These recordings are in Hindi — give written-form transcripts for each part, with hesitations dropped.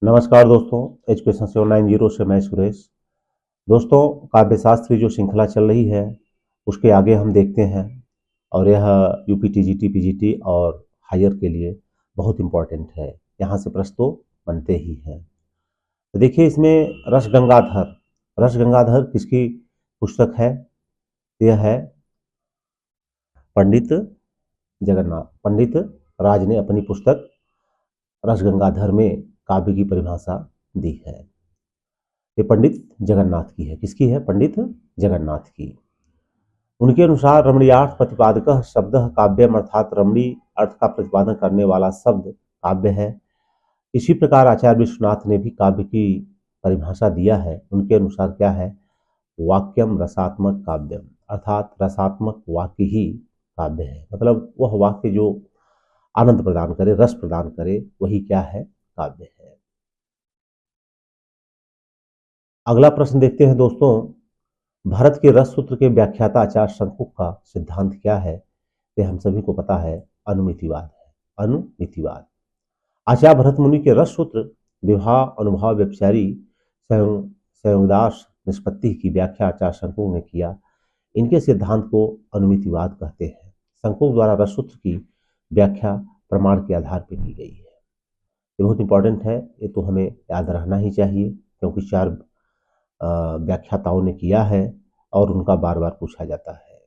नमस्कार दोस्तों, एजुकेशन 790 से मैं सुरेश। दोस्तों, काव्यशास्त्र की जो श्रृंखला चल रही है उसके आगे हम देखते हैं और यह यूपी टीजीटी पीजीटी और हायर के लिए बहुत इम्पोर्टेंट है। यहाँ से प्रश्न तो बनते ही हैं। तो देखिए इसमें रस गंगाधर किसकी पुस्तक है? यह है पंडित पंडित राज ने अपनी पुस्तक रस गंगाधर में काव्य की परिभाषा दी है। ये पंडित जगन्नाथ की है। किसकी है? पंडित जगन्नाथ की। उनके अनुसार रमणीयार्थ प्रतिपादक शब्द काव्यम, अर्थात रमणी अर्थ का प्रतिपादन करने वाला शब्द काव्य है। इसी प्रकार आचार्य विश्वनाथ ने भी काव्य की परिभाषा दिया है। उनके अनुसार क्या है? वाक्यम रसात्मक काव्यम, अर्थात रसात्मक वाक्य ही काव्य है। मतलब वह वाक्य जो आनंद प्रदान करे, रस प्रदान करे, वही क्या है? काव्य है। अगला प्रश्न देखते हैं दोस्तों। भारत के रस सूत्र के व्याख्याता आचार्य शंकुक का सिद्धांत क्या है? ये हम सभी को पता है, अनुमितिवाद है। अनुमितिवाद। आचार्य भरत मुनि के रस सूत्र विवाह अनुभाव व्यभिचारी संयोगदास निष्पत्ति की व्याख्या आचार्य शंकुक ने किया। इनके सिद्धांत को अनुमितिवाद कहते हैं। शंकुक द्वारा रस सूत्र की व्याख्या प्रमाण के आधार पर की गई है। ये बहुत इंपॉर्टेंट है, ये तो हमें याद रहना ही चाहिए क्योंकि चार व्याख्याताओं ने किया है और उनका बार बार पूछा जाता है।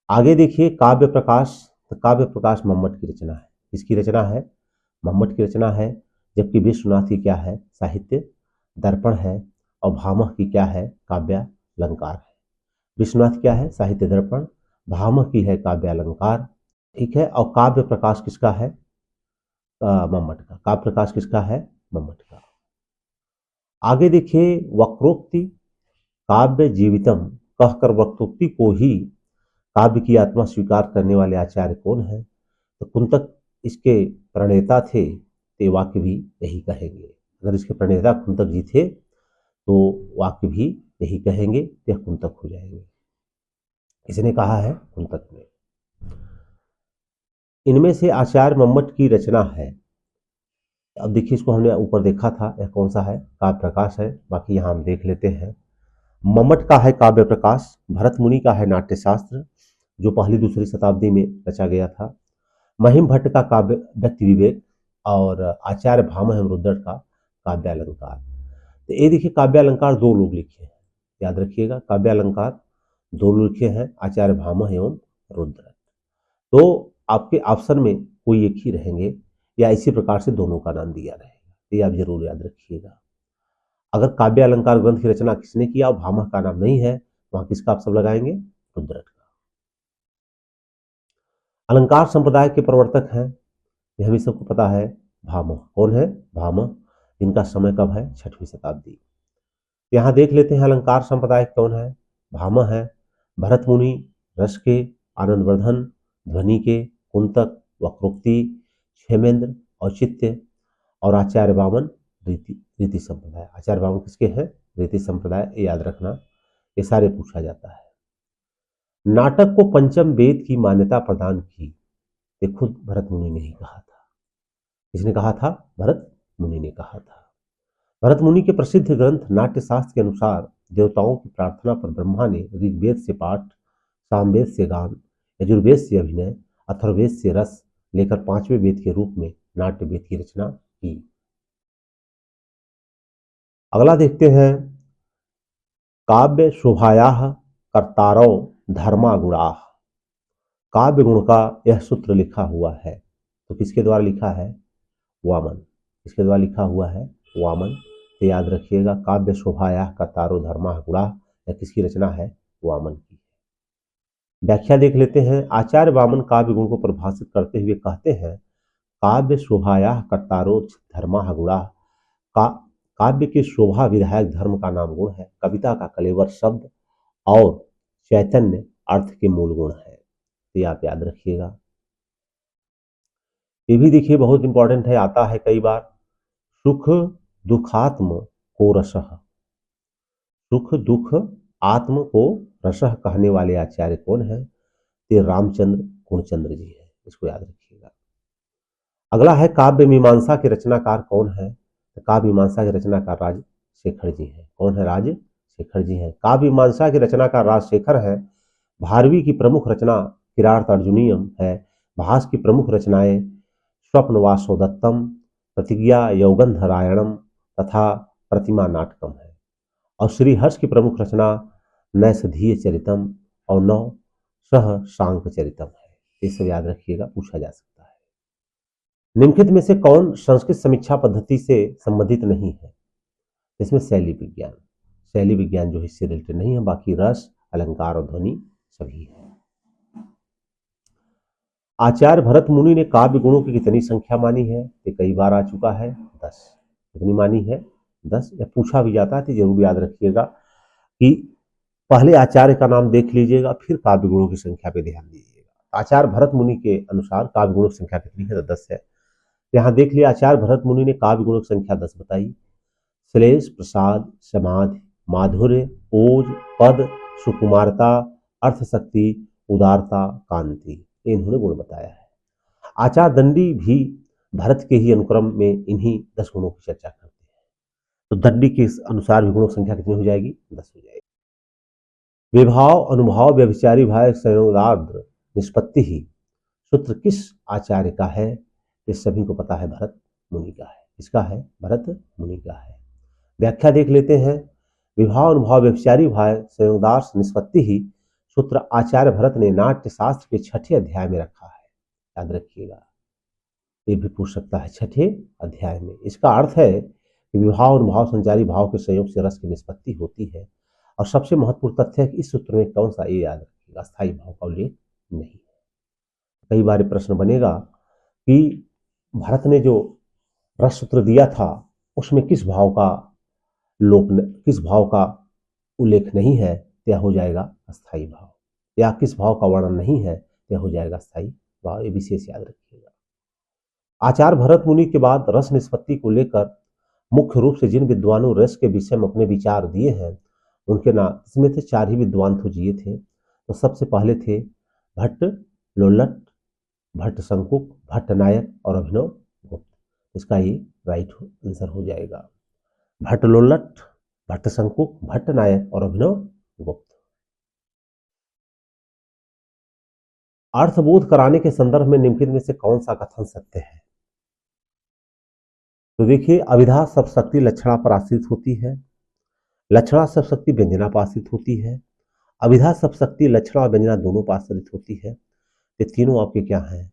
आगे देखिए काव्य प्रकाश। तो काव्य प्रकाश मम्मट की रचना है। इसकी रचना है मम्मट की रचना है। जबकि विश्वनाथ की क्या है? साहित्य दर्पण है। और भामह की क्या है? काव्यालंकार है। विश्वनाथ क्या है? साहित्य दर्पण। भामह की है काव्यालंकार। ठीक है। और काव्य प्रकाश किसका है? मम्मट का। काव्य प्रकाश किसका है? मम्मट का। आगे देखिए वक्रोक्ति काव्य जीवितम कहकर वक्रोक्ति को ही काव्य की आत्मा स्वीकार करने वाले आचार्य कौन है? तो कुंतक इसके प्रणेता थे, तो वाक्य भी यही कहेंगे। अगर इसके प्रणेता कुंतक जी थे तो वाक्य भी यही कहेंगे, यह कुंतक हो जाएंगे। इसने कहा है कुंतक ने। इनमें से आचार्य मम्मट की रचना है। अब देखिए इसको हमने ऊपर देखा था, यह कौन सा है? काव्य प्रकाश है। बाकी यहाँ हम देख लेते हैं। मम्मट का है काव्य प्रकाश। भरत मुनि का है नाट्यशास्त्र, जो पहली दूसरी शताब्दी में रचा गया था। महिम भट्ट का काव्य व्यक्ति विवेक और आचार्य भामह रुद्रट का काव्यालंकार। तो ये देखिए काव्यालंकार दो लोग लिखे हैं, याद रखिएगा। काव्यालंकार दो लोग लिखे हैं, आचार्य भामह एवं रुद्रट। तो आपके ऑप्शन में कोई एक ही रहेंगे या इसी प्रकार से दोनों का नाम दिया रहेगा, ये आप जरूर याद रखिएगा। अगर काव्य अलंकार ग्रंथ की रचना किसने किया और भामह का नाम नहीं है, वहां किसका आप सब लगाएंगे? रुद्रट का। अलंकार संप्रदाय के प्रवर्तक हैं, यह भी सबको पता है, भामह। कौन है? भामह। इनका समय कब है? 6वीं शताब्दी। यहां देख लेते हैं अलंकार संप्रदाय कौन है। भामह है। भरत मुनि, रस के, आनंदवर्धन, ध्वनि के, कुंतक, वक्रोक्ति, क्षेमेंद्र, औचित्य और आचार्य वामन रीति संप्रदाय। आचार्य वामन किसके हैं? रीति संप्रदाय। याद रखना, ये सारे पूछा जाता है। नाटक को पंचम वेद की मान्यता प्रदान की, ये खुद भरत मुनि ने ही कहा था। इसने कहा था? भरत मुनि ने कहा था। भरत मुनि के प्रसिद्ध ग्रंथ नाट्यशास्त्र के अनुसार देवताओं की प्रार्थना पर ब्रह्मा ने ऋग्वेद से पाठ, सामवेद से गान, यजुर्वेद से अभिनय, अथर्ववेद से रस लेकर 5वें वेद के रूप में नाट्य वेद की रचना की। अगला देखते हैं काव्य शोभाया कर्तारो धर्मा गुणा। काव्य गुण का यह सूत्र लिखा हुआ है, तो किसके द्वारा लिखा है? वामन। किसके द्वारा लिखा हुआ है? वामन। तो याद रखिएगा काव्य शोभाया कर्तारो धर्मा गुणा, यह किसकी रचना है? वामन की। व्याख्या देख लेते हैं। आचार्य वामन काव्य गुण को परिभाषित करते हुए कहते हैं, काव्य शोभाया कर्तारो धर्मा गुणा। का काव्य की शोभा विधायक धर्म का नाम गुण है। कविता का कलेवर शब्द और चैतन्य अर्थ के मूल गुण है। तो ये आप याद रखिएगा। ये भी देखिए बहुत इंपॉर्टेंट है, आता है कई बार। सुख दुखात्म को रसः। सुख दुख आत्म को रसः कहने वाले आचार्य कौन है? ते रामचंद्र पूर्णचंद्र जी है। इसको याद रखिएगा। अगला है काव्य मीमांसा के रचनाकार कौन है? तो काव्य मीमांसा की रचनाकार राजशेखर जी हैं। कौन है? राजशेखर जी हैं। काव्य मीमांसा की रचनाकार राजशेखर हैं। भारवी की प्रमुख रचना किरात अर्जुनीयम है। भास की प्रमुख रचनाएं स्वप्नवासोदत्तम, प्रतिज्ञा यौगंधरायणम तथा प्रतिमा नाटकम है। और श्रीहर्ष की प्रमुख रचना नैषधीय चरितम और नौ सह शांक चरितम है। ये सब याद रखिएगा, पूछा जा सकता है। निम्नलिखित में से कौन संस्कृत समीक्षा पद्धति से संबंधित नहीं है? इसमें शैली विज्ञान, शैली विज्ञान जो इससे रिलेटेड नहीं है, बाकी रस, अलंकार और ध्वनि सभी है। आचार्य भरत मुनि ने काव्य गुणों की कितनी संख्या मानी है? ये कई बार आ चुका है, 10। कितनी मानी है? 10। या पूछा भी जाता है तो जरूर याद रखिएगा कि पहले आचार्य का नाम देख लीजिएगा, फिर काव्य गुणों की संख्या पे ध्यान दीजिएगा। आचार्य भरत मुनि के अनुसार काव्य गुणों की संख्या कितनी है? तो 10 है। यहाँ देख लिया, आचार्य भरत मुनि ने काव्य गुणों की संख्या 10 बताई। श्लेष, प्रसाद, समाधि, माधुर्य, ओज, पद, सुकुमारता, अर्थशक्ति, उदारता, कांति, इन्होंने गुण बताया है। आचार्य दंडी भी भरत के ही अनुक्रम में इन्हीं 10 गुणों की चर्चा करते हैं। तो दंडी के अनुसार भी गुणों की संख्या कितनी हो जाएगी? 10 हो जाएगी। विभाव, अनुभाव, व्यभिचारी भाव, संयोगार्ध, निष्पत्ति ही सूत्र किस आचार्य का है? ये सभी को पता है, भरत मुनि का है। किसका है? भरत मुनि का है। व्याख्या देख लेते हैं। विभाव, अनुभाव, व्यभिचारी भाव, संयोगार्थ, निष्पत्ति ही सूत्र आचार्य भरत ने नाट्य शास्त्र के 6ठे अध्याय में रखा है। याद रखिएगा, ये भी पूछ सकता है 6ठे अध्याय में। इसका अर्थ है कि विभाव, अनुभाव, संचारी भाव के संयोग से रस की निष्पत्ति होती है। और सबसे महत्वपूर्ण तथ्य है कि इस सूत्र में कौन सा, ये याद रखिएगा, स्थायी भाव का उल्लेख नहीं है। कई बार प्रश्न बनेगा कि भरत ने जो रस सूत्र दिया था उसमें किस भाव का किस भाव का उल्लेख नहीं है? यह हो जाएगा अस्थाई भाव। या किस भाव का वर्णन नहीं है? यह हो जाएगा स्थायी भाव। ये विशेष याद रखिएगा। आचार्य भरत मुनि के बाद रस निष्पत्ति को लेकर मुख्य रूप से जिन विद्वानों रस के विषय में अपने विचार दिए हैं उनके नाम, इसमें थे 4 ही विद्वान तो जिए थे। तो सबसे पहले थे भट्ट लोल्लट, भट्ट शंकुक, भट्ट नायक और अभिनव गुप्त। इसका ये राइट आंसर हो जाएगा। भट्ट लोल्लट, भट्ट शंकुक, भट्ट नायक और अभिनव गुप्त। अर्थबोध कराने के संदर्भ में निम्नलिखित में से कौन सा कथन सत्य है? तो देखिए, अभिधा सब शक्ति लक्षणा पर आश्रित होती है, लक्षणा सब शक्ति व्यंजना पर आश्रित होती है, अभिधा सब शक्ति लक्षणा और व्यंजना दोनों पर आश्रित होती है। ये तीनों आपके क्या हैं?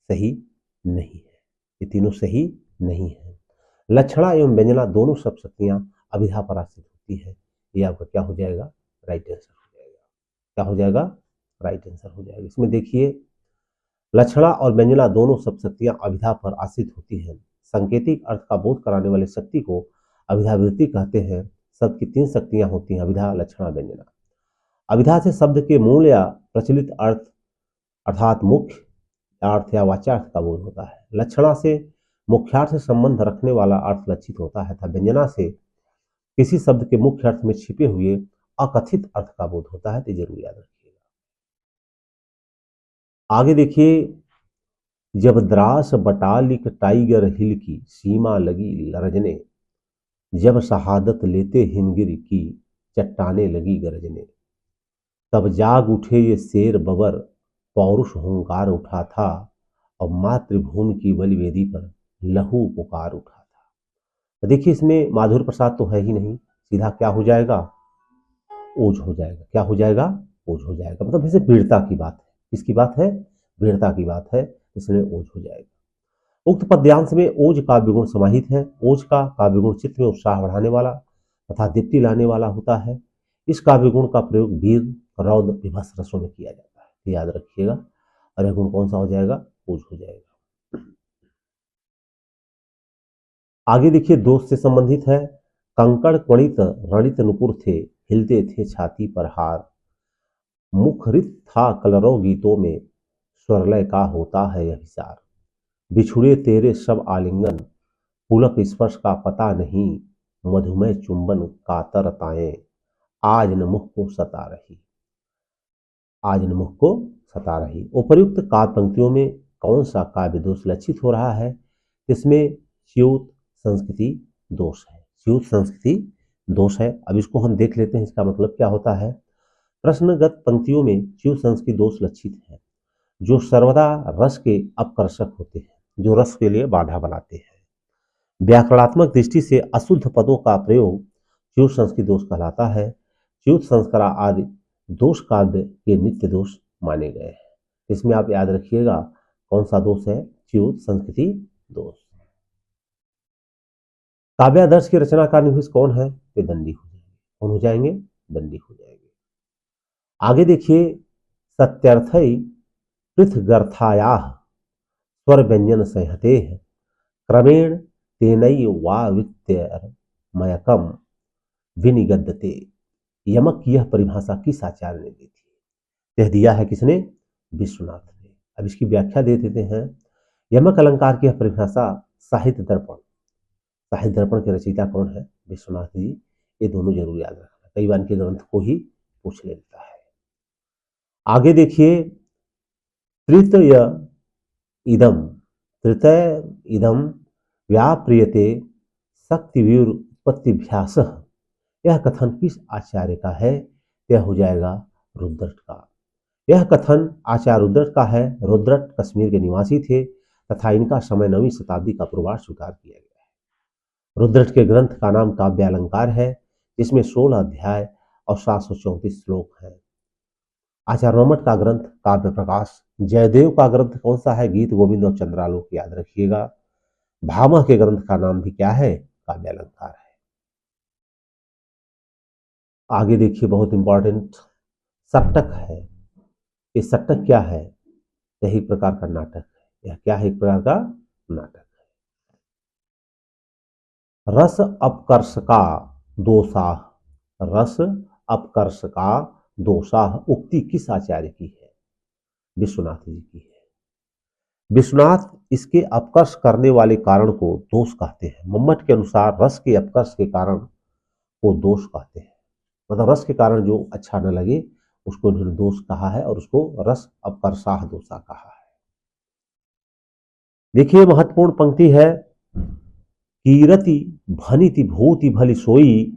सही नहीं है। ये तीनों सही नहीं है। लक्षणा एवं व्यंजना दोनों सब शक्तियां अभिधा पर आश्रित होती है। ये आपका क्या हो जाएगा? राइट आंसर हो जाएगा। क्या हो जाएगा? राइट आंसर हो जाएगा। इसमें देखिए, लक्षणा और व्यंजना दोनों सब शक्तियां अभिधा पर आश्रित होती हैं। सांकेतिक अर्थ का बोध कराने वाली शक्ति को अभिधावृत्ति कहते हैं। शब्द की 3 शक्तियां होती हैं, अभिधा, लक्षणा, व्यंजना। अभिधा से शब्द के मूल या प्रचलित अर्थ अर्थात मुख्य अर्थ या वाच्यार्थ का बोध होता है। लक्षणा से मुख्यार्थ से संबंध रखने वाला अर्थ लक्षित होता है तथा व्यंजना से किसी शब्द के मुख्य अर्थ में छिपे हुए अकथित अर्थ का बोध होता है। तो जरूर याद रखिएगा। आगे देखिए, जब द्रास बटालिक टाइगर हिल की सीमा लगी लरजने, जब शहादत लेते हिमगिर की चट्टाने लगी गरजने, तब जाग उठे ये शेर बबर, पौरुष हुंकार उठा था, और मातृभूमि की बलिवेदी पर लहू पुकार उठा था। तो देखिए, इसमें माधुर प्रसाद तो है ही नहीं, सीधा क्या हो जाएगा? ओज हो जाएगा। क्या हो जाएगा? ओज हो जाएगा। मतलब इसे वीरता की बात है। किसकी बात है? वीरता की बात है, इसलिए ओज हो जाएगा। उक्त पद्यांश में ओज काव्य गुण समाहित है। ओज का काव्य गुण चित्त में उत्साह बढ़ाने वाला तथा दीप्ति लाने वाला होता है। इस काव्य गुण का प्रयोग वीर, रौद्र, विभत्स रसों में किया जाता है। तो याद रखिएगा। और यह गुण कौन सा हो जाएगा? ओज हो जाएगा। आगे देखिए, दोष से संबंधित है। कंकड़ क्वणित रणित नुपुर थे, हिलते थे छाती पर हार, मुखरित था कलरव गीतों में, स्वरलय का होता है यह विचार, बिछुड़े तेरे सब आलिंगन, पुलक स्पर्श का पता नहीं, मधुमय चुंबन कातर ताएं, आज न मुख को सता रही, आज न मुख को सता रही। उपर्युक्त काव्य पंक्तियों में कौन सा काव्य दोष लक्षित हो रहा है? इसमें च्युत, संस्कृति, दोष है, च्युत संस्कृति दोष है। अब इसको हम देख लेते हैं, इसका मतलब क्या होता है। प्रश्नगत पंक्तियों में च्युत संस्कृति दोष लक्षित है, जो सर्वदा रस के अपकर्षक होते हैं, जो रस के लिए बाधा बनाते हैं। व्याकरणात्मक दृष्टि से अशुद्ध पदों का प्रयोग च्युत संस्कृति दोष कहलाता है। च्युत संस्करा आदि दोष काव्य के नित्य दोष माने गए हैं। इसमें आप याद रखिएगा कौन सा दोष है, च्युत संस्कृति दोष। काव्यादर्श की रचना का निविष्ट कौन है, वे दंडी हो जाएंगे। कौन हो जाएंगे, दंडी हो जाएंगे। आगे देखिए, सत्यर्थई पृथगर्थायाः स्वर व्यंजन संहते क्रमेण तेनई वावित्यमयकम विनिगद्यते। यमक की यह परिभाषा किस आचार्य ने दी थी, यह दिया है किसने, विश्वनाथ ने। अब इसकी व्याख्या दे देते हैं। यमक अलंकार की यह परिभाषा साहित्य दर्पण, साहित्य दर्पण के रचयिता कौन है, विश्वनाथ जी। ये दोनों जरूर याद रखना, कई बार के ग्रंथ को ही पूछ लेता है। आगे देखिए, तृतीय इदम, तृतीय इदम व्याप्रियते शक्ति व्युत्पत्तिभ्यास, यह कथन किस आचार्य का है, यह हो जाएगा रुद्रट का। यह कथन आचार्य रुद्रट का है। रुद्रट कश्मीर के निवासी थे तथा इनका समय 9वीं शताब्दी का पूर्वार्ध स्वीकार किया गया है। रुद्रट के ग्रंथ का नाम काव्यालंकार है, जिसमें 16 अध्याय और 734 श्लोक हैं। आचार्य रोमठ का ग्रंथ काव्य प्रकाश। जयदेव का ग्रंथ कौन सा है, गीत गोविंद और चंद्रालोक, याद रखिएगा। भामह के ग्रंथ का नाम भी क्या है, काव्यालंकार है। आगे देखिए, बहुत इंपॉर्टेंट सट्टक है। ये सट्टक क्या है, यह एक प्रकार का नाटक है। यह क्या है, एक प्रकार का नाटक है। रस अपकर्ष का दोषा, रस अपकर्ष का दोषा उक्ति किस आचार्य की है, विश्वनाथ जी की है। विश्वनाथ इसके अपकर्ष करने वाले कारण को दोष कहते हैं। मम्मट के अनुसार रस के अपकर्ष के कारण को दोष कहते हैं, मतलब रस के कारण जो अच्छा न लगे उसको उन्होंने दोष कहा है और उसको रस अपकर्षाह दोषा कहा है। देखिए, महत्वपूर्ण पंक्ति है, कीरति भनिति भूति भली सोई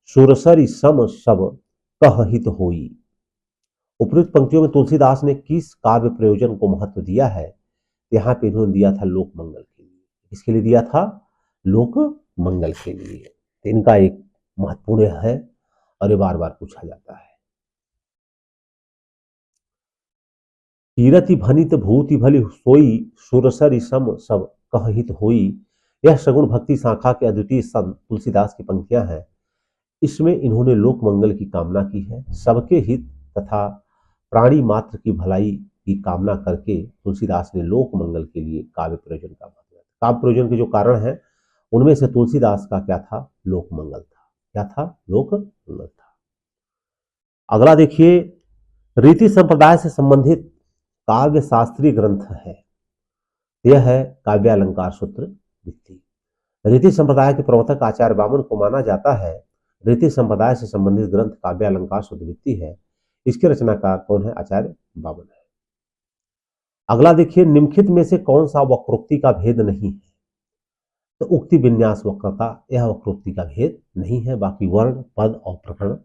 सुरसरी सम सब कहहित होई। उपयुक्त पंक्तियों में तुलसीदास ने किस काव्य प्रयोजन को महत्व दिया है, यहाँ पे इन्होंने दिया था लोक मंगल के लिए। किसके लिए दिया था, लोक मंगल के लिए। तो इनका एक महत्वपूर्ण है और ये बार बार पूछा जाता है। कीरति भनित भूति भली सोई सुरसरी सम सब कहहित होई, यह सगुण भक्ति शाखा के अद्वितीय संत तुलसीदास की पंक्तियां हैं। इसमें इन्होंने लोक मंगल की कामना की है। सबके हित तथा प्राणी मात्र की भलाई की कामना करके तुलसीदास ने लोक मंगल के लिए काव्य प्रयोजन का महत्व। काव्य प्रयोजन के जो कारण है उनमें से तुलसीदास का क्या था, लोक मंगल था। क्या था, लोक मंगल था। अगला देखिए, रीति संप्रदाय से संबंधित काव्य शास्त्रीय ग्रंथ है, यह है काव्यालंकार सूत्र वृत्ति। रीति संप्रदाय के प्रवर्तक आचार्य वामन को माना जाता है। रीति संप्रदाय से संबंधित ग्रंथ काव्यालंकार सूत्र वृत्ति है। इसके रचनाकार कौन है, आचार्य वामन है। अगला देखिए, निम्नलिखित में से कौन सा वक्रोक्ति का भेद नहीं है, तो उक्ति विन्यास वक्रता, यह वक्रोक्ति का भेद नहीं है, बाकी वर्ण पद और प्रकरण।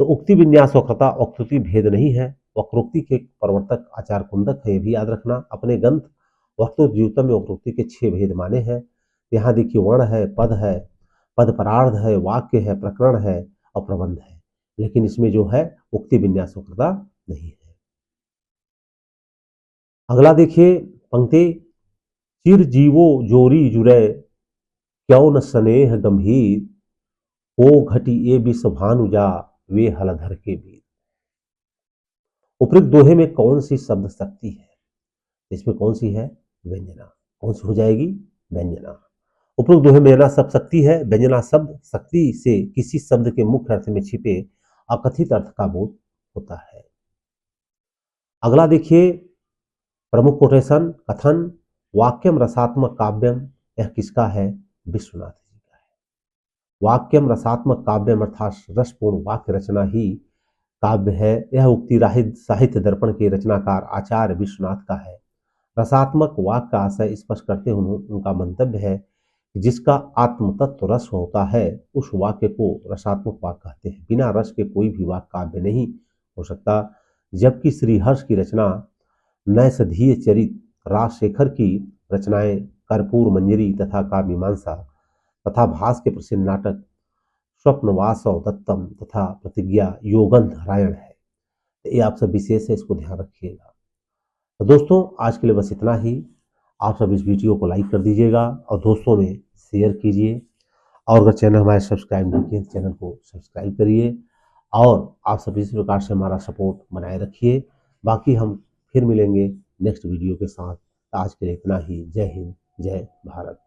तो उक्ति विन्यास वक्रता वक्रोक्ति भेद नहीं है। वक्रोक्ति के प्रवर्तक आचार्य कुंदक है, ये भी याद रखना। अपने ग्रंथ वक्रोक्तियुतम में वक्रोक्ति के 6 भेद माने हैं। यहाँ देखिए, वर्ण है, पद परार्ध है, वाक्य है, प्रकरण है और प्रबंध है, लेकिन इसमें जो है उक्ति विन्यास वक्रता नहीं है। अगला देखिए पंक्ति, चिर जीवो जोरी जुरे क्यों न स्नेह गंभीर, हो घटी ए विष भानुजा वे हलधर के वीर। उपयुक्त दोहे में कौन सी शब्द शक्ति है, इसमें कौन सी है, व्यंजना। कौन सी हो जाएगी, व्यंजना। उपयुक्त दोहे में व्यंजना शब्द शक्ति है। व्यंजना शब्द शक्ति से किसी शब्द के मुख्य अर्थ में छिपे अकथित अर्थ का बोध होता है। अगला देखिए, प्रमुख कोटेशन कथन, वाक्यम रसात्मक काव्यम, यह किसका है, विश्वनाथ जी का है। वाक्यम रसात्मक काव्यम अर्थात रसपूर्ण वाक्य रचना ही काव्य है। यह उक्ति साहित्य दर्पण के रचनाकार आचार्य विश्वनाथ का है। रसात्मक वाक्य का आशय स्पष्ट करते हुए उनका मंतव्य है जिसका आत्म तत्व रस होता है उस वाक्य को रसात्मक वाक्य कहते हैं। बिना रस के कोई भी वाक्य काव्य नहीं हो सकता। जबकि श्रीहर्ष की रचना नैषधीय चरित, राजशेखर की रचनाएं कर्पूर मंजरी तथा काव्यमीमांसा तथा भास के प्रसिद्ध नाटक स्वप्नवासव दत्तम तथा प्रतिज्ञा योगन नारायण है। ये आप सब विशेष है, इसको ध्यान रखिएगा। तो दोस्तों आज के लिए बस इतना ही। आप सब इस वीडियो को लाइक कर दीजिएगा और दोस्तों में शेयर कीजिए। और अगर चैनल हमारे सब्सक्राइब नहीं किए तो चैनल को सब्सक्राइब करिए और आप सब इसी प्रकार से हमारा सपोर्ट बनाए रखिए। बाकी हम फिर मिलेंगे नेक्स्ट वीडियो के साथ। आज के लिए इतना ही। जय हिंद, जय भारत।